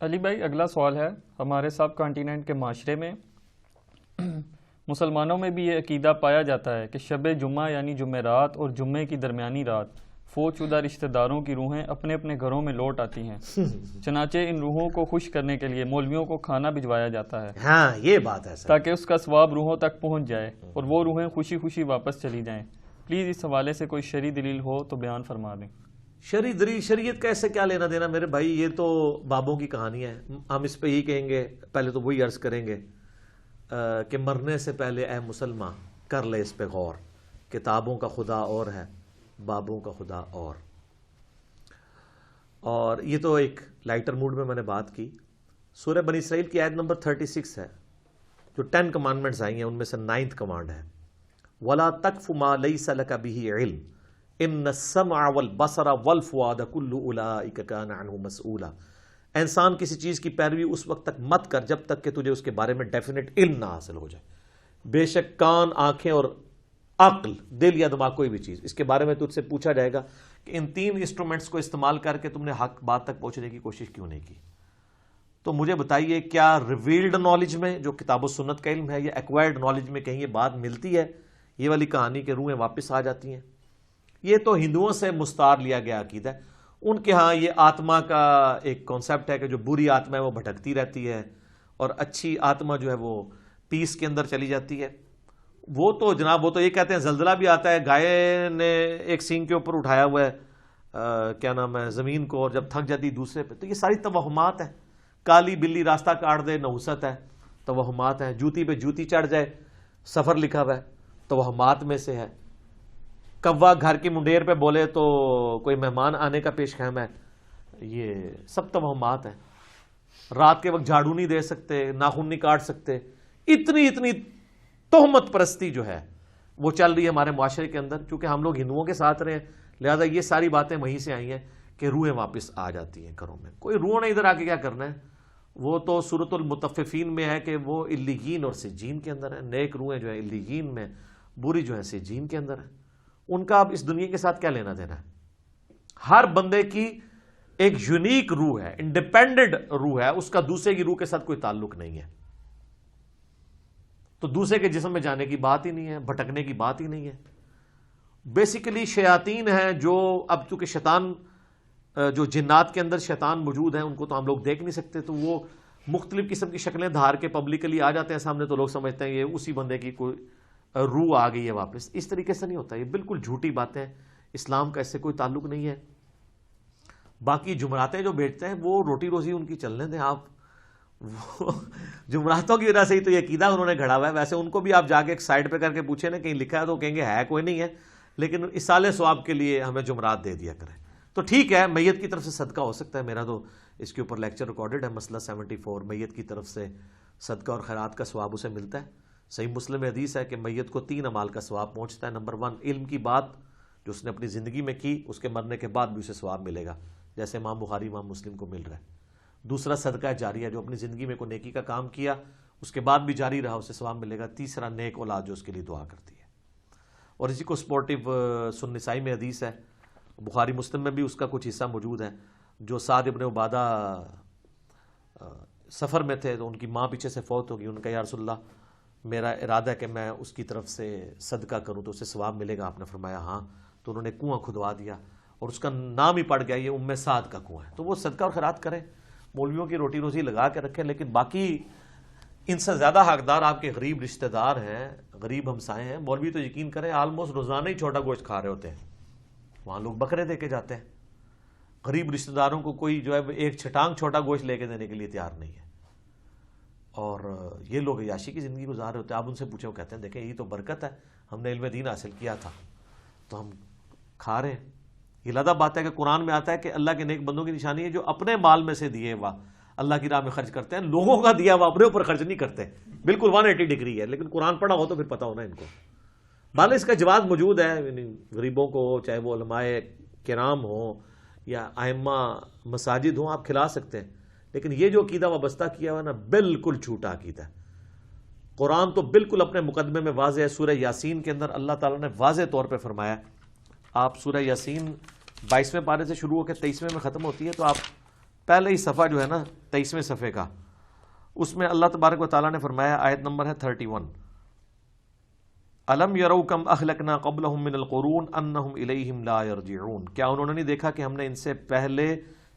علی بھائی، اگلا سوال ہے، ہمارے سب کانٹیننٹ کے معاشرے میں مسلمانوں میں بھی یہ عقیدہ پایا جاتا ہے کہ شب جمعہ یعنی جمعرات اور جمعے کی درمیانی رات فوت شدہ رشتہ داروں کی روحیں اپنے اپنے گھروں میں لوٹ آتی ہیں، چنانچہ ان روحوں کو خوش کرنے کے لیے مولویوں کو کھانا بھجوایا جاتا ہے ہاں یہ بات ہے سر، تاکہ اس کا ثواب روحوں تک پہنچ جائے اور وہ روحیں خوشی خوشی واپس چلی جائیں۔ پلیز اس حوالے سے کوئی شرعی دلیل ہو تو بیان فرما دیں۔ شریعت کا ایسے کیا لینا دینا میرے بھائی، یہ تو بابوں کی کہانی ہے۔ ہم اس پہ یہی کہیں گے، پہلے تو وہی عرض کریں گے کہ مرنے سے پہلے اے مسلمان کر لے اس پہ غور، کتابوں کا خدا اور ہے، بابوں کا خدا اور یہ تو ایک لائٹر موڈ میں نے بات کی۔ سورہ بنی اسرائیل کی آیت نمبر 36 ہے، جو 10 کمانڈمنٹس آئی ہیں ان میں سے 9th کمانڈ ہے، وَلَا تَقْفُ مَا لَيْسَ لَكَ بِهِ عِلْمٌ ان السمع والبصر والفؤاد كل اولئک کان عنہ مسئولا۔ انسان کسی چیز کی پیروی اس وقت تک مت کر جب تک کہ تجھے اس کے بارے میں ڈیفینٹ علم نہ حاصل ہو جائے۔ بے شک کان، آنکھیں اور عقل، دل یا دماغ، کوئی بھی چیز، اس کے بارے میں تجھ سے پوچھا جائے گا کہ ان 3 انسٹرومنٹس کو استعمال کر کے تم نے حق بات تک پہنچنے کی کوشش کیوں نہیں کی۔ تو مجھے بتائیے، کیا ریویلڈ نالج میں جو کتاب و سنت کا علم ہے یا ایکوائرڈ نالج میں کہیں یہ بات ملتی ہے، یہ والی کہانی کہ روحیں واپس آ جاتی ہیں؟ یہ تو ہندوؤں سے مستعار لیا گیا عقیدہ ہے۔ ان کے ہاں یہ آتما کا ایک کانسیپٹ ہے کہ جو بری آتما ہے وہ بھٹکتی رہتی ہے اور اچھی آتما جو ہے وہ پیس کے اندر چلی جاتی ہے۔ وہ تو جناب، وہ تو یہ کہتے ہیں زلزلہ بھی آتا ہے، گائے نے ایک سینگ کے اوپر اٹھایا ہوا ہے کیا نام ہے زمین کو، اور جب تھک جاتی دوسرے پہ۔ تو یہ ساری توہمات ہیں۔ کالی بلی راستہ کاٹ دے، نحوست ہے، توہمات ہیں۔ جوتی پہ جوتی چڑھ جائے، سفر لکھا ہوا ہے، توہمات میں سے ہے۔ کوا گھر کی منڈیر پہ بولے تو کوئی مہمان آنے کا پیش خیم ہے، یہ سب توہمات ہیں۔ رات کے وقت جھاڑو نہیں دے سکتے، ناخن نہیں کاٹ سکتے، اتنی تہمت پرستی جو ہے وہ چل رہی ہے ہمارے معاشرے کے اندر۔ چونکہ ہم لوگ ہندوؤں کے ساتھ رہے ہیں، لہذا یہ ساری باتیں وہیں سے آئی ہیں کہ روحیں واپس آ جاتی ہیں گھروں میں۔ کوئی روح نے ادھر آ کے کیا کرنا ہے؟ وہ تو سورۃ المطففین میں ہے کہ وہ علیین اور سجین کے اندر ہے۔ نیک روحیں جو ہیں علیین میں، بری جو ہیں سجین کے اندر ہے۔ ان کا اب اس دنیا کے ساتھ کیا لینا دینا ہے؟ ہر بندے کی ایک یونیک روح ہے، انڈیپینڈنٹ روح ہے، اس کا دوسرے کی روح کے ساتھ کوئی تعلق نہیں ہے۔ تو دوسرے کے جسم میں جانے کی بات ہی نہیں ہے، بھٹکنے کی بات ہی نہیں ہے۔ بیسیکلی شیاطین ہیں جو اب چونکہ شیطان جو جنات کے اندر شیطان موجود ہیں ان کو تو ہم لوگ دیکھ نہیں سکتے، تو وہ مختلف قسم کی شکلیں دھار کے پبلکلی آ جاتے ہیں سامنے، تو لوگ سمجھتے ہیں یہ اسی بندے کی کوئی روح آ گئی ہے واپس۔ اس طریقے سے نہیں ہوتا، یہ بالکل جھوٹی باتیں، اسلام کا اس سے کوئی تعلق نہیں ہے۔ باقی جمعراتیں جو بیچتے ہیں وہ روٹی روزی ان کی چلنے دیں آپ، وہ جمعراتوں کی وجہ سے ہی تو یہ عقیدہ انہوں نے گھڑا ہوا ہے۔ ویسے ان کو بھی آپ جا کے ایک سائڈ پہ کر کے پوچھیں نا کہیں لکھا ہے تو کہیں گے ہے کوئی نہیں ہے، لیکن اصالِ ثواب کے لیے ہمیں جمعرات دے دیا کریں۔ تو ٹھیک ہے، میت کی طرف سے صدقہ ہو سکتا ہے، میرا تو اس کے اوپر لیکچر ریکارڈڈ ہے، مسئلہ 74، میت کی طرف سے صدقہ اور خیرات کا ثواب اسے ملتا ہے۔ صحیح مسلم میں حدیث ہے کہ میت کو 3 اعمال کا ثواب پہنچتا ہے۔ نمبر 1، علم کی بات جو اس نے اپنی زندگی میں کی، اس کے مرنے کے بعد بھی اسے ثواب ملے گا، جیسے امام بخاری امام مسلم کو مل رہا ہے۔ دوسرا، صدقہ جاریہ، جو اپنی زندگی میں کوئی نیکی کا کام کیا اس کے بعد بھی جاری رہا، اسے ثواب ملے گا۔ تیسرا، نیک اولاد جو اس کے لیے دعا کرتی ہے۔ اور اسی کو سپورٹیو سنن نسائی میں حدیث ہے، بخاری مسلم میں بھی اس کا کچھ حصہ موجود ہے، جو سعد ابن عبادہ سفر میں تھے تو ان کی ماں پیچھے سے فوت ہوگی، ان کا یا رسول اللہ میرا ارادہ ہے کہ میں اس کی طرف سے صدقہ کروں تو اسے ثواب ملے گا۔ آپ نے فرمایا ہاں، تو انہوں نے کنواں کھدوا دیا اور اس کا نام ہی پڑ گیا، یہ ام سعد کا کنواں ہے۔ تو وہ صدقہ اور خیرات کریں، مولویوں کی روٹی روزی لگا کے رکھیں، لیکن باقی ان سے زیادہ حقدار آپ کے غریب رشتہ دار ہیں، غریب ہمسائے ہیں۔ مولوی تو یقین کریں آلموسٹ روزانہ ہی چھوٹا گوشت کھا رہے ہوتے ہیں، وہاں لوگ بکرے دے کے جاتے ہیں۔ غریب رشتہ داروں کو کوئی جو ہے ایک چھٹانگ چھوٹا گوشت لے کے دینے کے لیے تیار نہیں ہے، اور یہ لوگ عیاشی کی زندگی گزار رہے ہوتے ہیں۔ آپ ان سے پوچھیں، وہ کہتے ہیں دیکھیں یہ تو برکت ہے، ہم نے علم دین حاصل کیا تھا تو ہم کھا رہے ہیں۔ یہ لادہ بات ہے کہ قرآن میں آتا ہے کہ اللہ کے نیک بندوں کی نشانی ہے جو اپنے مال میں سے دیے ہوا اللہ کی راہ میں خرچ کرتے ہیں، لوگوں کا دیا ہوا اپنے اوپر خرچ نہیں کرتے۔ بالکل 180 ڈگری ہے، لیکن قرآن پڑھا ہو تو پھر پتہ ہونا ان کو۔ بھالے اس کا جواز موجود ہے، غریبوں کو، چاہے وہ علماء کرام ہوں یا ائمہ مساجد ہوں، آپ کھلا سکتے ہیں، لیکن یہ جو عقیدہ وابستہ کیا ہوا نا، بالکل جھوٹا عقیدہ ہے۔ قرآن تو بالکل اپنے مقدمے میں واضح ہے۔ سورہ یاسین کے اندر اللہ تعالیٰ نے واضح طور پہ فرمایا، آپ سورہ یاسین 22ویں پارے سے شروع ہو کے 23ویں میں ختم ہوتی ہے، تو آپ پہلے ہی صفحہ جو ہے نا 23ویں صفحے کا، اس میں اللہ تبارک و تعالیٰ نے فرمایا، آیت نمبر ہے 31، الم یروا کم اہلکنا قبلہم من القرون انہم الیہم لا یرجعون، کیا انہوں نے نہیں دیکھا کہ ہم نے ان سے پہلے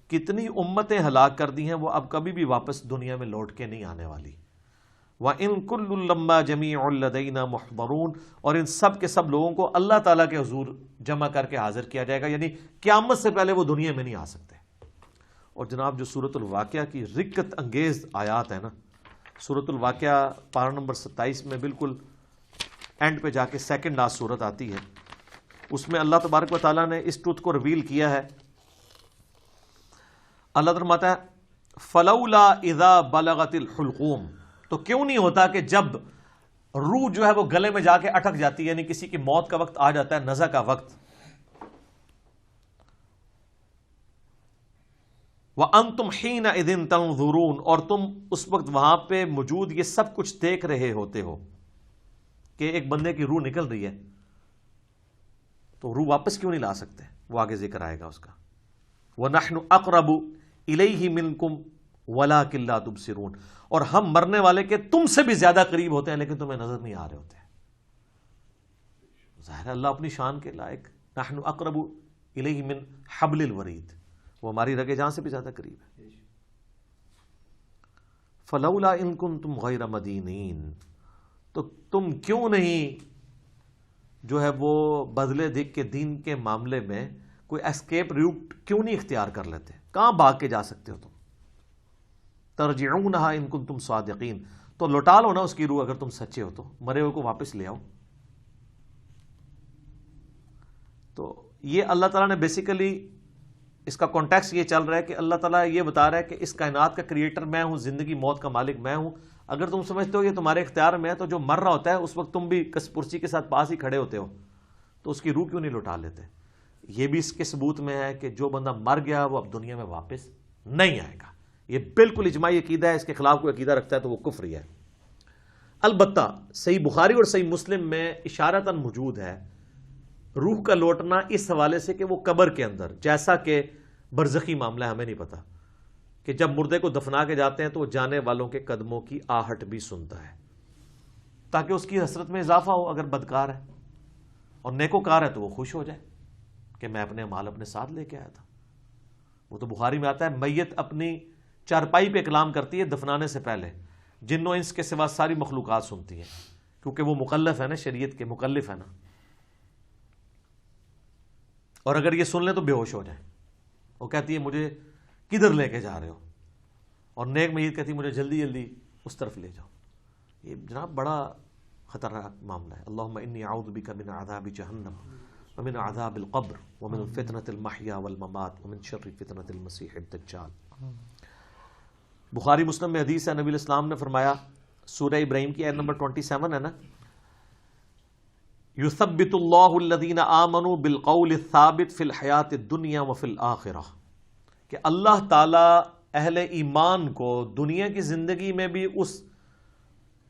کتنی امتیں ہلاک کر دی ہیں، وہ اب کبھی بھی واپس دنیا میں لوٹ کے نہیں آنے والی۔ وَإِن كُلٌّ لَمَّا جَمِيعٌ لَدَيْنَا مُحْضَرُونَ، اور ان سب کے سب لوگوں کو اللہ تعالیٰ کے حضور جمع کر کے حاضر کیا جائے گا، یعنی قیامت سے پہلے وہ دنیا میں نہیں آ سکتے۔ اور جناب جو سورۃ الواقعہ کی رقت انگیز آیات ہے نا، سورۃ الواقعہ پارہ نمبر 27 میں بالکل اینڈ پہ جا کے سیکنڈ لاسٹ سورت آتی ہے، اس میں اللہ تبارک و تعالیٰ نے اس ٹروتھ کو ریویل کیا ہے۔ اللہ فرماتا ہے فلولا اذا بلغت الحلقوم، تو کیوں نہیں ہوتا کہ جب روح جو ہے وہ گلے میں جا کے اٹک جاتی ہے، یعنی کسی کی موت کا وقت آ جاتا ہے، نزع کا وقت، وَأَنْتُمْ حِينَئِذٍ تَنْظُرُونَ، اور تم اس وقت وہاں پہ موجود یہ سب کچھ دیکھ رہے ہوتے ہو کہ ایک بندے کی روح نکل رہی ہے، تو روح واپس کیوں نہیں لا سکتے؟ وہ آگے ذکر آئے گا اس کا، وَنَحْنُ أَقْرَبُ إِلَيْهِ مِنْكُمْ وَلَكِنْ لَا تُبْصِرُونَ، اور ہم مرنے والے کے تم سے بھی زیادہ قریب ہوتے ہیں لیکن تمہیں نظر نہیں آ رہے ہوتے۔ ظاہر اللہ اپنی شان کے لائق، نحن اقرب الیہ من حبل الورید، وہ ہماری رگے جان سے بھی زیادہ قریب ہے۔ فلولا ان کنتم غیر مدینین، تو تم کیوں نہیں جو ہے وہ بدلے دیکھ کے دین کے معاملے میں کوئی اسکیپ روٹ کیوں نہیں اختیار کر لیتے؟ کہاں بھاگ کے جا سکتے ہو تم؟ ترجعونہا ان کنتم صادقین، تو لوٹا لو نا اس کی روح اگر تم سچے ہو تو، مرے ہوئے کو واپس لے آؤ۔ تو یہ اللہ تعالیٰ نے بیسیکلی اس کا کانٹیکس یہ چل رہا ہے کہ اللہ تعالیٰ یہ بتا رہا ہے کہ اس کائنات کا کریٹر میں ہوں، زندگی موت کا مالک میں ہوں، اگر تم سمجھتے ہو یہ تمہارے اختیار میں ہے تو جو مر رہا ہوتا ہے اس وقت تم بھی کس پرسی کے ساتھ پاس ہی کھڑے ہوتے ہو، تو اس کی روح کیوں نہیں لوٹا لیتے؟ یہ بھی اس کے ثبوت میں ہے کہ جو بندہ مر گیا وہ اب دنیا میں واپس نہیں آئے گا، یہ بالکل اجماعی عقیدہ ہے، اس کے خلاف کوئی عقیدہ رکھتا ہے تو وہ کفر ہی ہے۔ البتہ صحیح بخاری اور صحیح مسلم میں اشارتاً موجود ہے روح کا لوٹنا اس حوالے سے کہ وہ قبر کے اندر، جیسا کہ برزخی معاملہ ہے، ہمیں نہیں پتا کہ جب مردے کو دفنا کے جاتے ہیں تو وہ جانے والوں کے قدموں کی آہٹ بھی سنتا ہے تاکہ اس کی حسرت میں اضافہ ہو، اگر بدکار ہے، اور نیکوکار ہے تو وہ خوش ہو جائے کہ میں اپنے مال اپنے ساتھ لے کے آیا تھا۔ وہ تو بخاری میں آتا ہے میت اپنی چارپائی پہ کلام کرتی ہے دفنانے سے پہلے، جن و انس کے سوا ساری مخلوقات سنتی ہیں، کیونکہ وہ مکلف ہے نا، شریعت کے مکلف ہے نا، اور اگر یہ سن لیں تو بے ہوش ہو جائیں۔ وہ کہتی ہے مجھے کدھر لے کے جا رہے ہو، اور نیک میت کہتی ہے مجھے جلدی جلدی اس طرف لے جاؤ۔ یہ جناب بڑا خطرناک معاملہ ہے۔ اللہم انی اعوذ بک من عذاب جہنم ومن عذاب القبر ومن فتنة المحیا والممات ومن شر فتنة المسیح الدجال۔ بخاری مسلم میں حدیث ہے، نبی علیہ السلام نے فرمایا، سورہ ابراہیم کی آیت نمبر 27 ہے نا، یثبت اللہ الذین آمنوا بالقول الثابت فی الحیات الدنیا وفی الآخرہ، کہ اللہ تعالی اہل ایمان کو دنیا کی زندگی میں بھی اس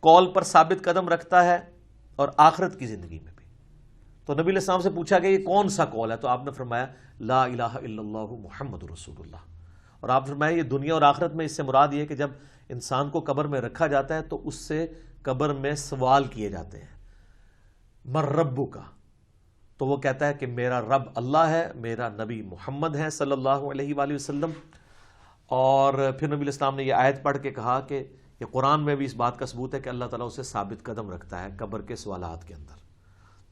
قول پر ثابت قدم رکھتا ہے اور آخرت کی زندگی میں بھی۔ تو نبی علیہ السلام سے پوچھا کہ یہ کون سا قول ہے، تو آپ نے فرمایا لا الہ الا اللہ محمد رسول اللہ، اور آپ فرمایا یہ دنیا اور آخرت میں اس سے مراد یہ ہے کہ جب انسان کو قبر میں رکھا جاتا ہے تو اس سے قبر میں سوال کیے جاتے ہیں، من ربک کا، تو وہ کہتا ہے کہ میرا رب اللہ ہے، میرا نبی محمد ہے صلی اللہ علیہ وآلہ وسلم۔ اور پھر نبی علیہ السلام نے یہ آیت پڑھ کے کہا کہ یہ قرآن میں بھی اس بات کا ثبوت ہے کہ اللہ تعالیٰ اسے ثابت قدم رکھتا ہے قبر کے سوالات کے اندر۔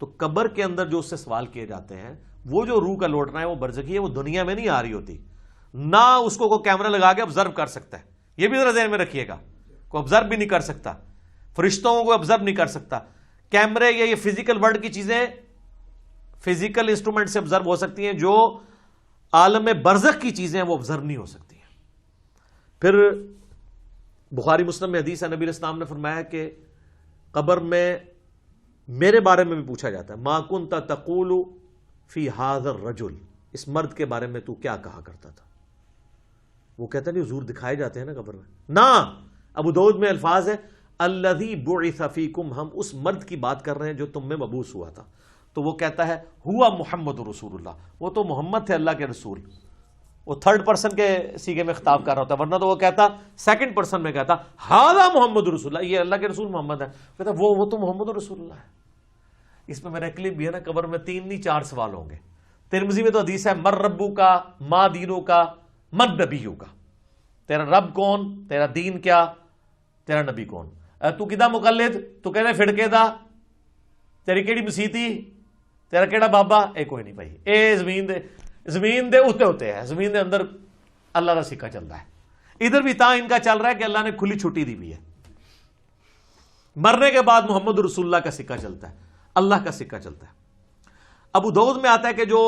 تو قبر کے اندر جو اس سے سوال کیے جاتے ہیں، وہ جو روح کا لوٹنا ہے وہ برزخی ہے، وہ دنیا میں نہیں آ رہی ہوتی، نہ اس کو کوئی کیمرہ لگا کے آبزرو کر سکتا ہے، یہ بھی ذرا ذہن میں رکھیے گا، کوئی آبزرو بھی نہیں کر سکتا، فرشتوں کو آبزرو نہیں کر سکتا۔ کیمرے یا یہ فزیکل ورلڈ کی چیزیں فزیکل انسٹرومنٹ سے آبزرو ہو سکتی ہیں، جو عالم برزخ کی چیزیں ہیں وہ آبزرو نہیں ہو سکتی ہیں۔ پھر بخاری مسلم میں حدیث ہے، نبی علیہ السلام نے فرمایا کہ قبر میں میرے بارے میں بھی پوچھا جاتا ہے، ما کنت تقول فی ھذا الرجل، اس مرد کے بارے میں تو کیا کہا کرتا تھا؟ وہ کہتا نہیں حضور دکھائے جاتے ہیں نا قبر میں، نہ، ابو داؤد میں الفاظ ہے الذی بعث فیکم، ہم اس مرد کی بات کر رہے ہیں جو تم میں مبعوث ہوا تھا۔ تو وہ کہتا ہے ہوا محمد رسول اللہ، وہ تو محمد تھے اللہ کے رسول۔ وہ تھرڈ پرسن کے سیغے میں خطاب کر رہا ہوتا ہے، ورنہ تو وہ کہتا سیکنڈ پرسن میں کہتا ہذا محمد رسول اللہ، یہ اللہ کے رسول محمد ہے، کہتا وہ تو محمد رسول اللہ ہے۔ اس میں میرا کلپ بھی ہے نا، قبر میں 3 نہیں 4 سوال ہوں گے۔ ترمذی میں تو حدیث ہے مر ربو کا، ما دینو کا، من نبیو کا، تیرا رب کون، تیرا دین کیا، تیرا نبی کون، تو کدا مقلد، تو کہنے فڑکے دا، تیری کیڑی مسیتی، تیرا کیڑا بابا، اے کوئی نہیں بھائی، اے زمین دے اتے ہوتے ہیں، زمین دے اندر اللہ کا سکہ چلتا ہے۔ ادھر بھی ان کا چل رہا ہے کہ اللہ نے کھلی چھٹی دی بھی ہے، مرنے کے بعد محمد رسول اللہ کا سکہ چلتا ہے، اللہ کا سکہ چلتا ہے۔ ابو داؤد میں آتا ہے کہ جو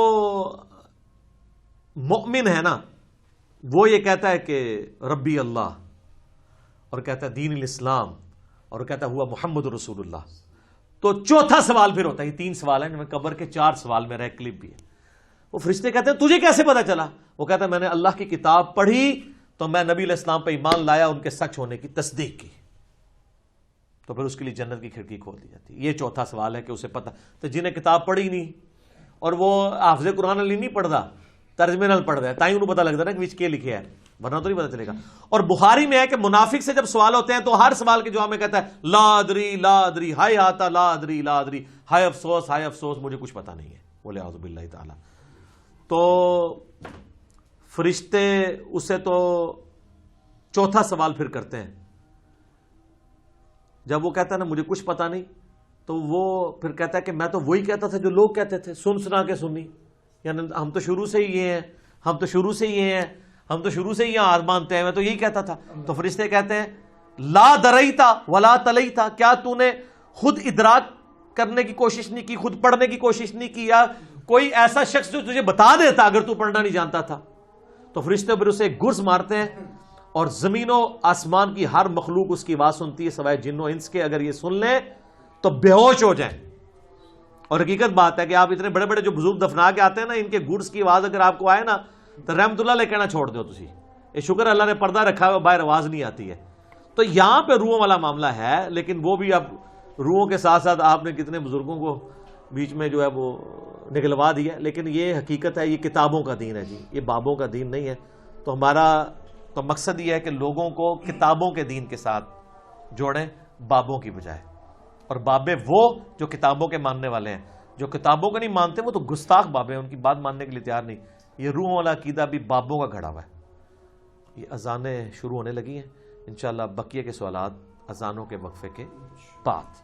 مؤمن ہے نا وہ یہ کہتا ہے کہ ربی اللہ، اور کہتا ہے دین الاسلام، اور کہتا ہے ہوا محمد رسول اللہ۔ تو چوتھا سوال پھر ہوتا ہے، یہ 3 سوال ہیں جن میں قبر کے 4 سوال میرا ایک کلپ بھی ہے۔ وہ فرشتے کہتے ہیں تجھے کیسے پتا چلا؟ وہ کہتا ہے میں نے اللہ کی کتاب پڑھی تو میں نبی علیہ السلام پہ ایمان لایا، ان کے سچ ہونے کی تصدیق کی، تو پھر اس کے لیے جنت کی کھڑکی کھول دی جاتی ہے۔ یہ چوتھا سوال ہے کہ اسے پتا، تو جنہیں کتاب پڑھی نہیں اور وہ حافظ قرآن علی نہیں پڑھتا، ترجمے نال پڑھتا ہے، تائیں انہوں پتا لگتا ہے نا کہ وچ کے لکھے ہے، ورنہ تو نہیں پتا چلے گا۔ اور بخاری میں ہے کہ منافق سے جب سوال ہوتے ہیں تو ہر سوال کے جواب میں کہتا ہے لا ادری لا ادری، ہائے آتا لا ادری لا ادری، ہائے افسوس مجھے کچھ پتا نہیں ہے، بولے اعوذ باللہ تعالی۔ تو فرشتے اسے تو چوتھا سوال پھر کرتے ہیں، جب وہ کہتا ہے نا مجھے کچھ پتا نہیں، تو وہ پھر کہتا ہے کہ میں تو وہی کہتا تھا جو لوگ کہتے تھے، سنا کے سنی، یعنی ہم تو شروع سے ہی یہ ہیں، ہم تو شروع سے ہی یہاں مانتے ہیں، میں تو یہی کہتا تھا۔ تو فرشتے کہتے ہیں لا دریتا ولا تلیتا، کیا تو نے خود ادراک کرنے کی کوشش نہیں کی، خود پڑھنے کی کوشش نہیں کی، یا کوئی ایسا شخص جو تجھے بتا دیتا اگر تو پڑھنا نہیں جانتا تھا؟ تو فرشتے پھر اسے گرز مارتے ہیں، اور زمین و آسمان کی ہر مخلوق اس کی آواز سنتی ہے سوائے جن و انس کے، اگر یہ سن لیں تو بے ہوش ہو جائیں۔ اور حقیقت بات ہے کہ آپ اتنے بڑے بڑے جو بزرگ دفنا کے آتے ہیں نا، ان کے گڈس کی آواز اگر آپ کو آئے نا تو رحمت اللہ لے کہنا چھوڑ دو تسی، یہ شکر اللہ نے پردہ رکھا ہے، باہر آواز نہیں آتی ہے۔ تو یہاں پہ روحوں والا معاملہ ہے، لیکن وہ بھی اب روحوں کے ساتھ ساتھ آپ نے کتنے بزرگوں کو بیچ میں جو ہے وہ نکلوا دیا، لیکن یہ حقیقت ہے، یہ کتابوں کا دین ہے جی، یہ بابوں کا دین نہیں ہے۔ تو ہمارا تو مقصد یہ ہے کہ لوگوں کو کتابوں کے دین کے ساتھ جوڑیں بابوں کی بجائے، اور بابے وہ جو کتابوں کے ماننے والے ہیں، جو کتابوں کو نہیں مانتے وہ تو گستاخ بابے ہیں، ان کی بات ماننے کے لیے تیار نہیں۔ یہ روحوں والا عقیدہ بھی بابوں کا گھڑا ہوا ہے۔ یہ اذانیں شروع ہونے لگی ہیں، انشاءاللہ بقیہ کے سوالات اذانوں کے وقفے کے بعد۔